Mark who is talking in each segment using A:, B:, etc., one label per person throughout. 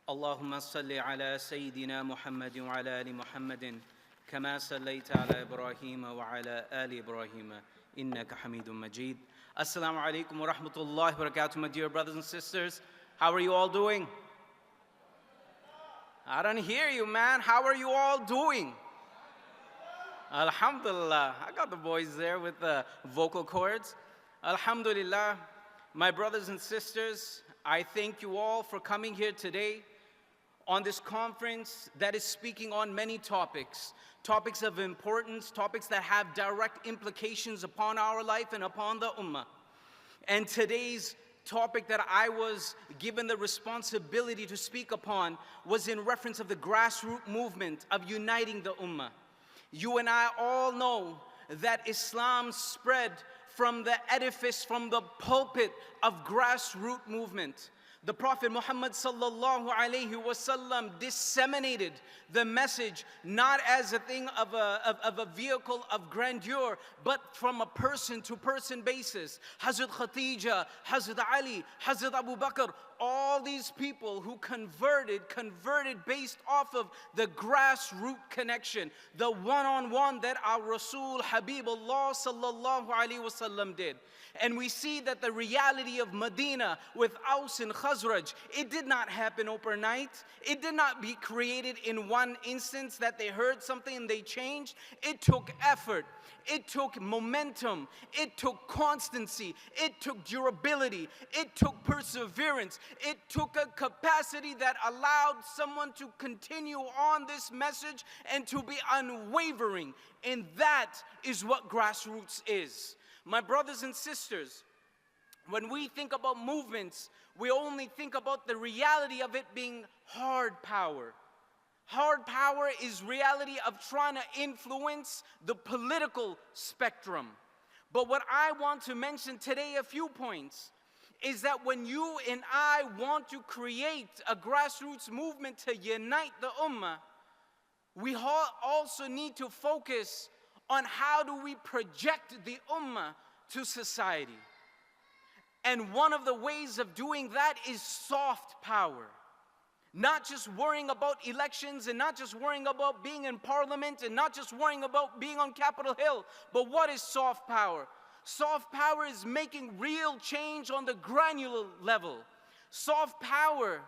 A: اللهم صل على سيدنا محمد وعلى آل محمد كما صليت على إبراهيم وعلى آل إبراهيم إنك حميد مجيد. Assalamu alaikum wa rahmatullahi wa barakatuh, my dear brothers and sisters. How are you all doing? I don't hear you, man. How are you all doing? Alhamdulillah. I got the boys there with the vocal cords. Alhamdulillah. My brothers and sisters, I thank you all for coming here today on this conference that is speaking on many topics, topics of importance, topics that have direct implications upon our life and upon the Ummah. And today's topic that I was given the responsibility to speak upon was in reference of the grassroots movement of uniting the Ummah. You and I all know that Islam spread from the edifice, from the pulpit of grassroots movement. The Prophet Muhammad sallallahu alaihi wasallam disseminated the message not as a thing of a vehicle of grandeur, but from a person-to-person basis. Hazrat Khadija, Hazrat Ali, Hazrat Abu Bakr, all these people who converted based off of the grassroots connection, the one-on-one that our Rasul Habibullah sallallahu alaihi wasallam did. And we see that the reality of Medina with Aus and Khazraj, it did not happen overnight. It did not be created in one instance that they heard something and they changed. It took effort. It took momentum. It took constancy. It took durability. It took perseverance. It took a capacity that allowed someone to continue on this message and to be unwavering. And that is what grassroots is. My brothers and sisters, when we think about movements, we only think about the reality of it being hard power. Hard power is reality of trying to influence the political spectrum. But what I want to mention today, a few points, is that when you and I want to create a grassroots movement to unite the Ummah, we also need to focus on how do we project the Ummah to society. And one of the ways of doing that is soft power. Not just worrying about elections and not just worrying about being in parliament and not just worrying about being on Capitol Hill. But what is soft power? Soft power is making real change on the granular level. Soft power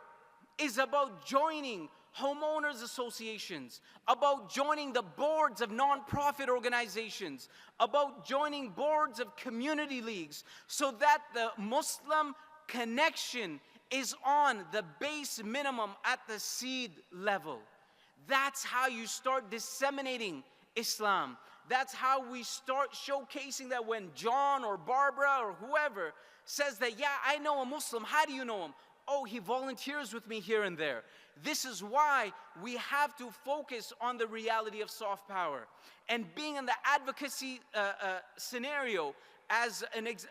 A: is about joining homeowners associations, about joining the boards of non-profit organizations, about joining boards of community leagues, so that the Muslim connection is on the base minimum at the seed level. That's how you start disseminating Islam. That's how we start showcasing that when John or Barbara or whoever says that, yeah, I know a Muslim, how do you know him? Oh, he volunteers with me here and there. This is why we have to focus on the reality of soft power. And being in the advocacy scenario as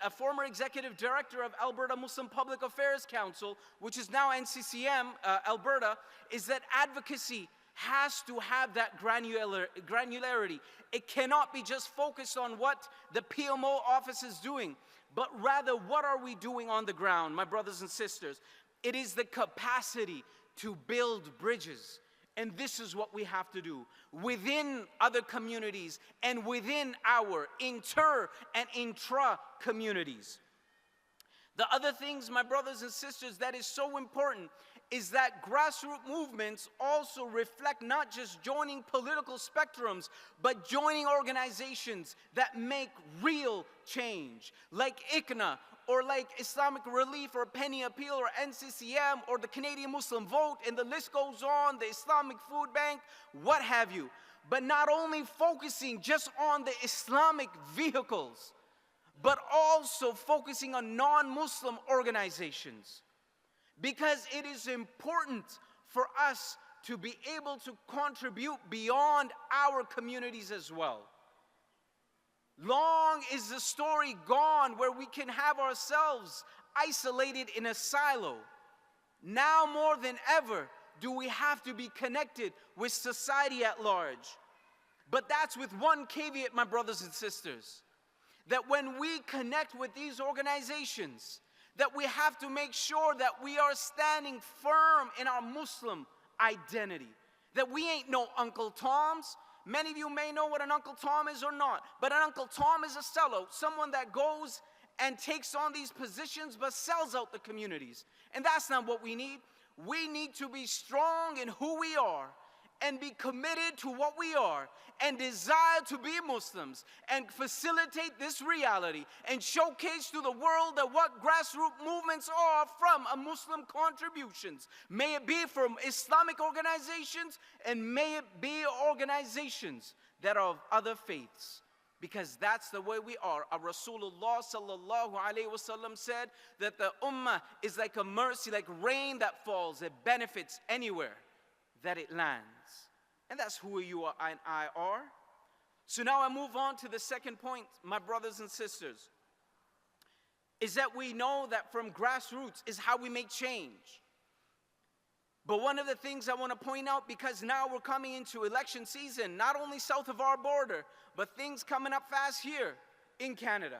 A: a former executive director of Alberta Muslim Public Affairs Council, which is now NCCM Alberta, is that advocacy has to have that granularity. It cannot be just focused on what the PMO office is doing, but rather what are we doing on the ground, my brothers and sisters. It is the capacity to build bridges. And this is what we have to do within other communities and within our inter and intra communities. The other things, my brothers and sisters, that is so important is that grassroots movements also reflect not just joining political spectrums, but joining organizations that make real change, like ICNA, or like Islamic Relief or Penny Appeal or NCCM or the Canadian Muslim Vote, and the list goes on, the Islamic Food Bank, what have you. But not only focusing just on the Islamic vehicles, but also focusing on non-Muslim organizations. Because it is important for us to be able to contribute beyond our communities as well. Long is the story gone where we can have ourselves isolated in a silo. Now more than ever do we have to be connected with society at large. But that's with one caveat, my brothers and sisters, that when we connect with these organizations, that we have to make sure that we are standing firm in our Muslim identity. That we ain't no Uncle Toms. Many of you may know what an Uncle Tom is or not, but an Uncle Tom is a sellout, someone that goes and takes on these positions but sells out the communities. And that's not what we need. We need to be strong in who we are and be committed to what we are and desire to be Muslims and facilitate this reality and showcase to the world that what grassroots movements are from a Muslim contributions. May it be from Islamic organizations and may it be organizations that are of other faiths. Because that's the way we are. Our Rasulullah sallallahu alayhi wasallam said that the Ummah is like a mercy, like rain that falls. It benefits anywhere that it lands. And that's who you and I are. So now I move on to the second point, my brothers and sisters, is that we know that from grassroots is how we make change. But one of the things I want to point out, because now we're coming into election season, not only south of our border, but things coming up fast here in Canada,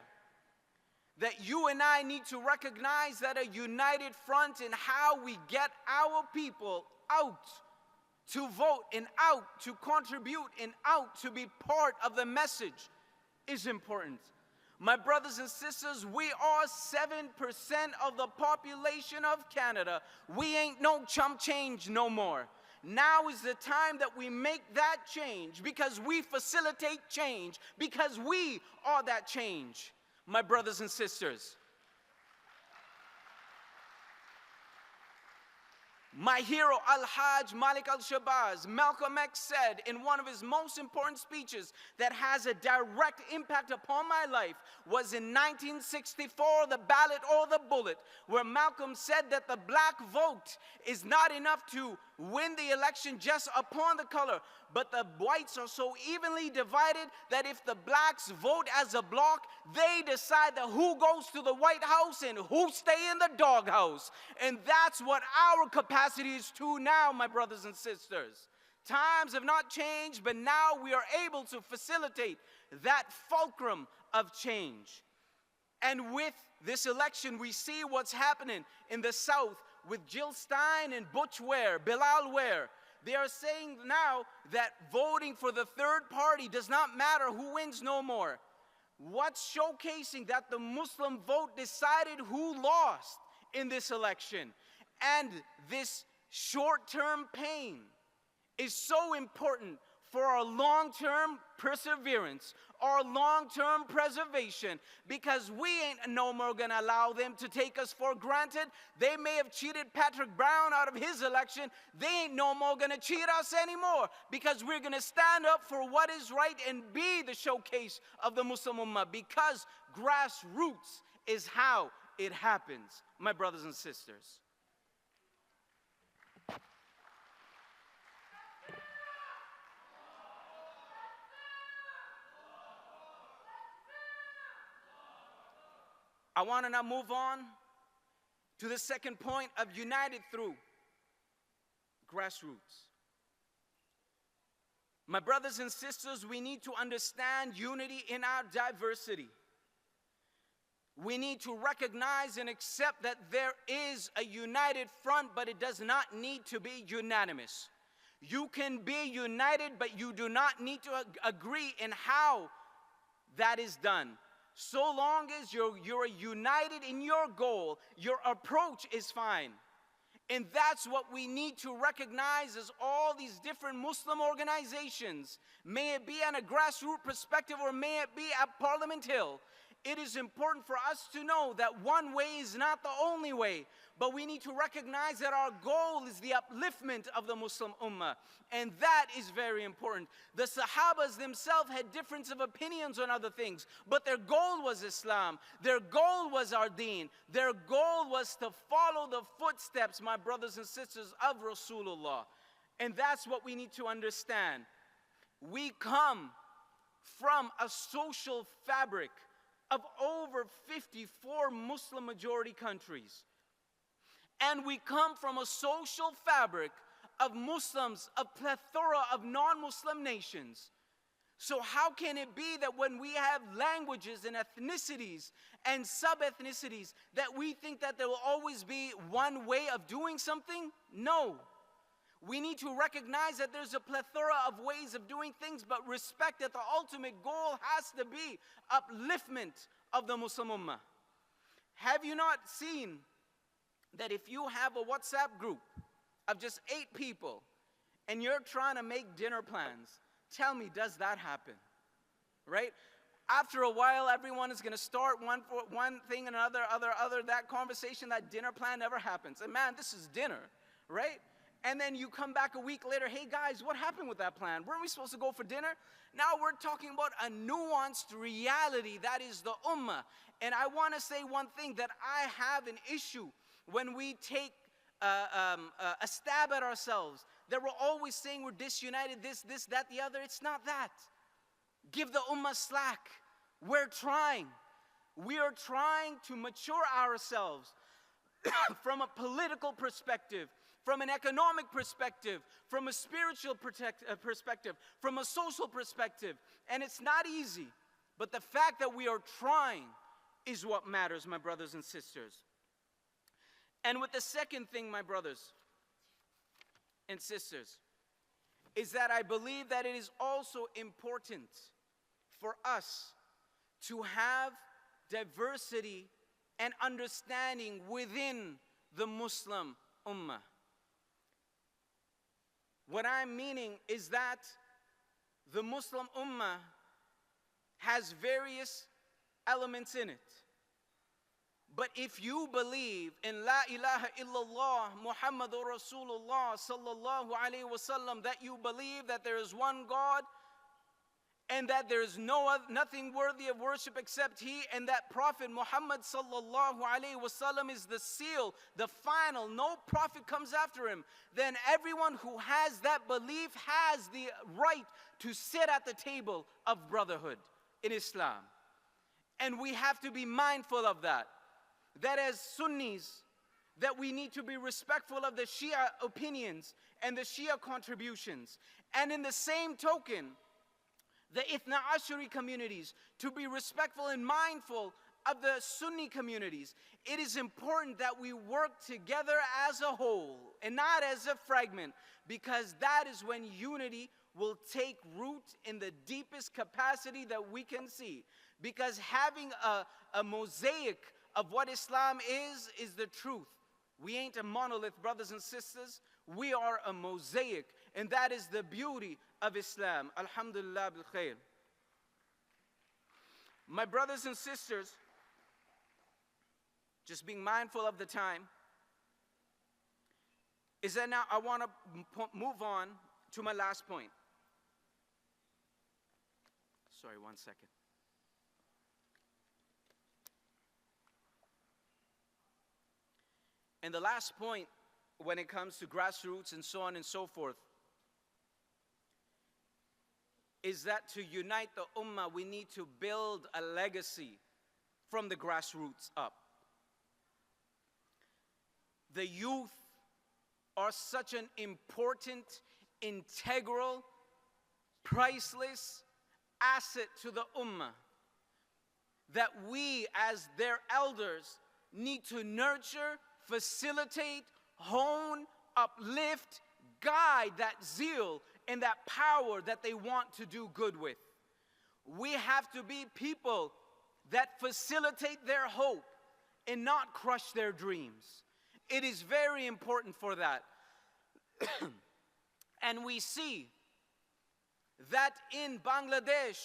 A: that you and I need to recognize that a united front in how we get our people out to vote and out to contribute and out to be part of the message is important. My brothers and sisters, we are 7% of the population of Canada. We ain't no chump change no more. Now is the time that we make that change, because we facilitate change, because we are that change, my brothers and sisters. My hero, Al-Hajj Malik al-Shabazz, Malcolm X, said in one of his most important speeches that has a direct impact upon my life was in 1964, The Ballot or the Bullet, where Malcolm said that the black vote is not enough to win the election just upon the color, but the whites are so evenly divided that if the blacks vote as a block, they decide that who goes to the White House and who stay in the doghouse. And that's what our capacity is to now, my brothers and sisters. Times have not changed, but now we are able to facilitate that fulcrum of change. And with this election, we see what's happening in the South with Jill Stein and Butch Ware, Bilal Ware. They are saying now that voting for the third party does not matter who wins no more. What's showcasing that the Muslim vote decided who lost in this election. And this short-term pain is so important for our long-term perseverance, our long-term preservation, because we ain't no more gonna allow them to take us for granted. They may have cheated Patrick Brown out of his election. They ain't no more gonna cheat us anymore, because we're gonna stand up for what is right and be the showcase of the Muslim Ummah, because grassroots is how it happens, my brothers and sisters. I want to now move on to the second point of united through grassroots. My brothers and sisters, we need to understand unity in our diversity. We need to recognize and accept that there is a united front, but it does not need to be unanimous. You can be united, but you do not need to agree in how that is done. So long as you're united in your goal, your approach is fine. And that's what we need to recognize as all these different Muslim organizations, may it be on a grassroots perspective or may it be at Parliament Hill. It is important for us to know that one way is not the only way, but we need to recognize that our goal is the upliftment of the Muslim Ummah, and that is very important. The Sahabas themselves had difference of opinions on other things, but their goal was Islam. Their goal was our deen. Their goal was to follow the footsteps, my brothers and sisters, of Rasulullah. And that's what we need to understand. We come from a social fabric of over 54 Muslim majority countries. And we come from a social fabric of Muslims, a plethora of non-Muslim nations. So how can it be that when we have languages and ethnicities and sub-ethnicities that we think that there will always be one way of doing something? No. We need to recognize that there's a plethora of ways of doing things, but respect that the ultimate goal has to be upliftment of the Muslim Ummah. Have you not seen that if you have a WhatsApp group of just 8 people and you're trying to make dinner plans, tell me, does that happen? Right? After a while, everyone is going to start one thing and another, that conversation, that dinner plan never happens. And man, this is dinner, right? And then you come back a week later, hey guys, what happened with that plan? Weren't we supposed to go for dinner? Now we're talking about a nuanced reality that is the Ummah. And I want to say one thing, that I have an issue when we take a stab at ourselves, that we're always saying we're disunited, this, that, the other. It's not that. Give the Ummah slack. We're trying. We are trying to mature ourselves from a political perspective, from an economic perspective, from a spiritual perspective, from a social perspective. And it's not easy. But the fact that we are trying is what matters, my brothers and sisters. And with the second thing, my brothers and sisters, is that I believe that it is also important for us to have diversity and understanding within the Muslim Ummah. What I'm meaning is that the Muslim Ummah has various elements in it. But if you believe in La ilaha illallah Muhammadur Rasulullah sallallahu alayhi wasallam, that you believe that there is one God and that there is nothing worthy of worship except He, and that Prophet Muhammad sallallahu alayhi wasallam is the seal, the final, no prophet comes after him, then everyone who has that belief has the right to sit at the table of brotherhood in Islam. And we have to be mindful of that. That as Sunnis, that we need to be respectful of the Shia opinions and the Shia contributions. And in the same token, the Ithna Ashari communities, to be respectful and mindful of the Sunni communities. It is important that we work together as a whole and not as a fragment, because that is when unity will take root in the deepest capacity that we can see. Because having a mosaic of what Islam is the truth. We ain't a monolith, brothers and sisters. We are a mosaic, and that is the beauty of Islam. Alhamdulillah bil khair. My brothers and sisters, just being mindful of the time, is that now I want to move on to my last point. Sorry, 1 second. And the last point, when it comes to grassroots and so on and so forth, is that to unite the Ummah, we need to build a legacy from the grassroots up. The youth are such an important, integral, priceless asset to the Ummah that we, as their elders, need to nurture, facilitate, hone, uplift, guide that zeal and that power that they want to do good with. We have to be people that facilitate their hope and not crush their dreams. It is very important for that. And we see that in Bangladesh,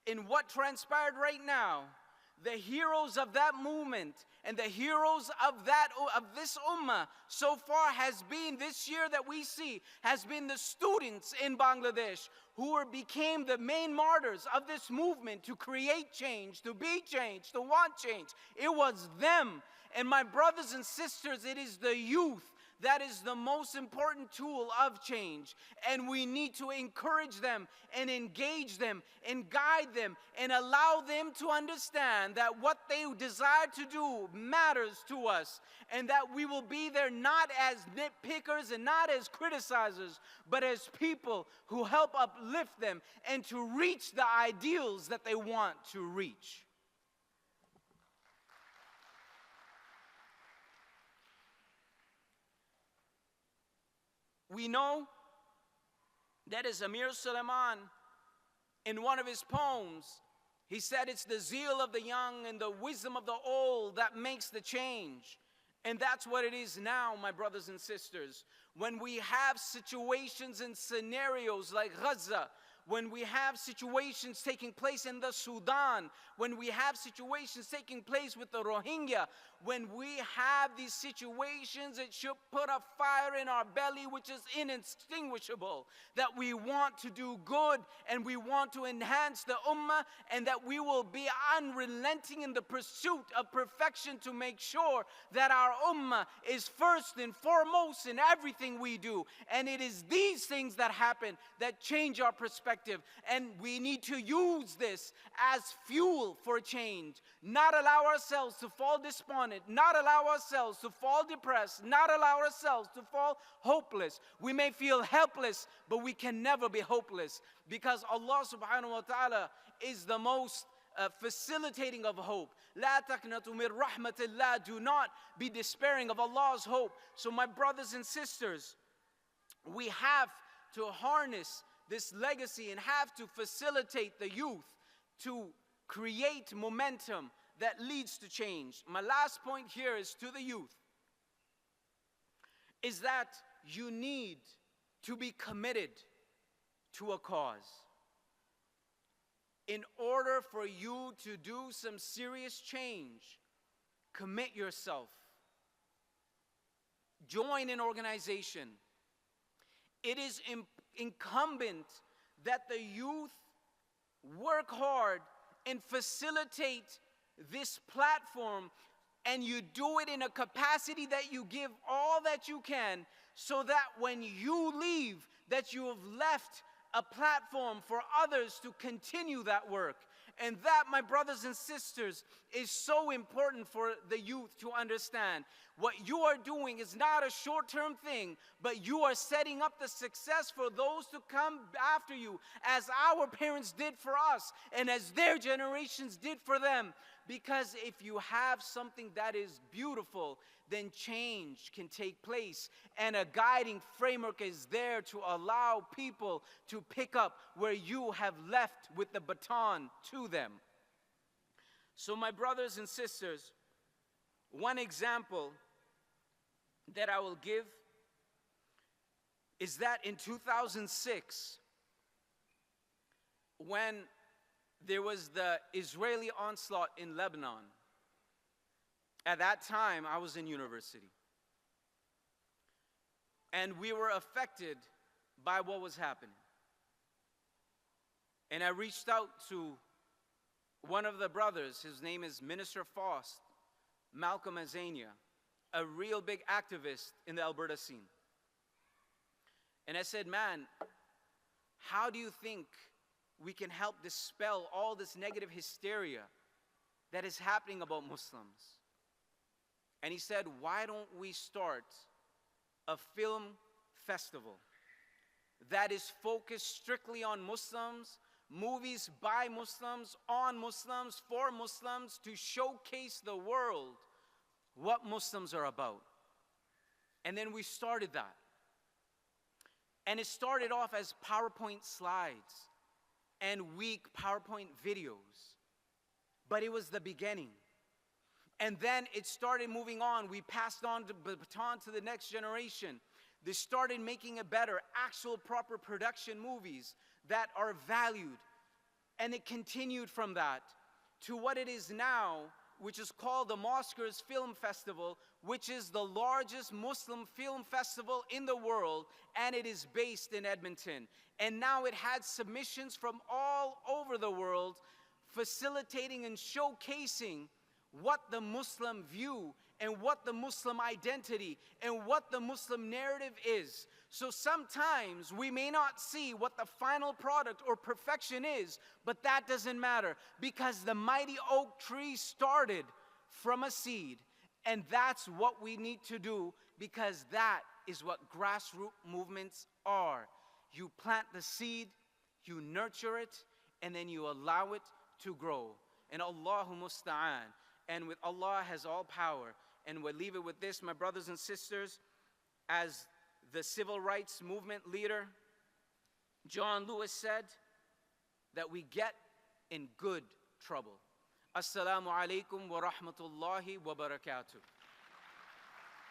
A: in what transpired right now, the heroes of that movement and the heroes of this Ummah so far has been, this year that we see, has been the students in Bangladesh who became the main martyrs of this movement to create change, to be changed, to want change. It was them. And my brothers and sisters, it is the youth That is the most important tool of change. And we need to encourage them and engage them and guide them and allow them to understand that what they desire to do matters to us, and that we will be there not as nitpickers and not as criticizers, but as people who help uplift them and to reach the ideals that they want to reach. We know that as Amir Suleiman, in one of his poems, he said it's the zeal of the young and the wisdom of the old that makes the change. And that's what it is now, my brothers and sisters. When we have situations and scenarios like Gaza, when we have situations taking place in the Sudan, when we have situations taking place with the Rohingya, when we have these situations, it should put a fire in our belly which is inextinguishable, that we want to do good and we want to enhance the Ummah, and that we will be unrelenting in the pursuit of perfection to make sure that our Ummah is first and foremost in everything we do. And it is these things that happen that change our perspective, and we need to use this as fuel for change. Not allow ourselves to fall despondent, not allow ourselves to fall depressed, not allow ourselves to fall hopeless. We may feel helpless, but we can never be hopeless, because Allah subhanahu wa ta'ala is the most facilitating of hope. La taqnatu min rahmatillah. Do not be despairing of Allah's hope. So my brothers and sisters, we have to harness this legacy and have to facilitate the youth to create momentum that leads to change. My last point here is to the youth, is that you need to be committed to a cause. In order for you to do some serious change, commit yourself. Join an organization. It is incumbent that the youth work hard and facilitate this platform, and you do it in a capacity that you give all that you can, so that when you leave, that you have left a platform for others to continue that work. And that, my brothers and sisters, is so important for the youth to understand. What you are doing is not a short-term thing, but you are setting up the success for those to come after you, as our parents did for us and as their generations did for them. Because if you have something that is beautiful, then change can take place, and a guiding framework is there to allow people to pick up where you have left with the baton to them. So my brothers and sisters, one example that I will give is that in 2006, when there was the Israeli onslaught in Lebanon, at that time I was in university, and we were affected by what was happening. And I reached out to one of the brothers. His name is Minister Faust, Malcolm Azania, a real big activist in the Alberta scene. And I said, man, how do you think we can help dispel all this negative hysteria that is happening about Muslims? And he said, why don't we start a film festival that is focused strictly on Muslims, movies by Muslims, on Muslims, for Muslims, to showcase the world what Muslims are about. And then we started that. And it started off as PowerPoint slides and weak PowerPoint videos. But it was the beginning. And then it started moving on. We passed on the baton to the next generation. They started making it better, actual proper production movies that are valued. And it continued from that to what it is now, which is called the Oscars Film Festival, which is the largest Muslim film festival in the world, and it is based in Edmonton. And now it had submissions from all over the world, facilitating and showcasing what the Muslim view and what the Muslim identity and what the Muslim narrative is. So sometimes we may not see what the final product or perfection is, but that doesn't matter, because the mighty oak tree started from a seed. And that's what we need to do, because that is what grassroots movements are. You plant the seed, you nurture it, and then you allow it to grow. And Allahu musta'an. And with Allah has all power. And we'll leave it with this, my brothers and sisters. As the civil rights movement leader, John Lewis said, that we get in good trouble. Assalamu alaikum wa rahmatullahi wa barakatuh.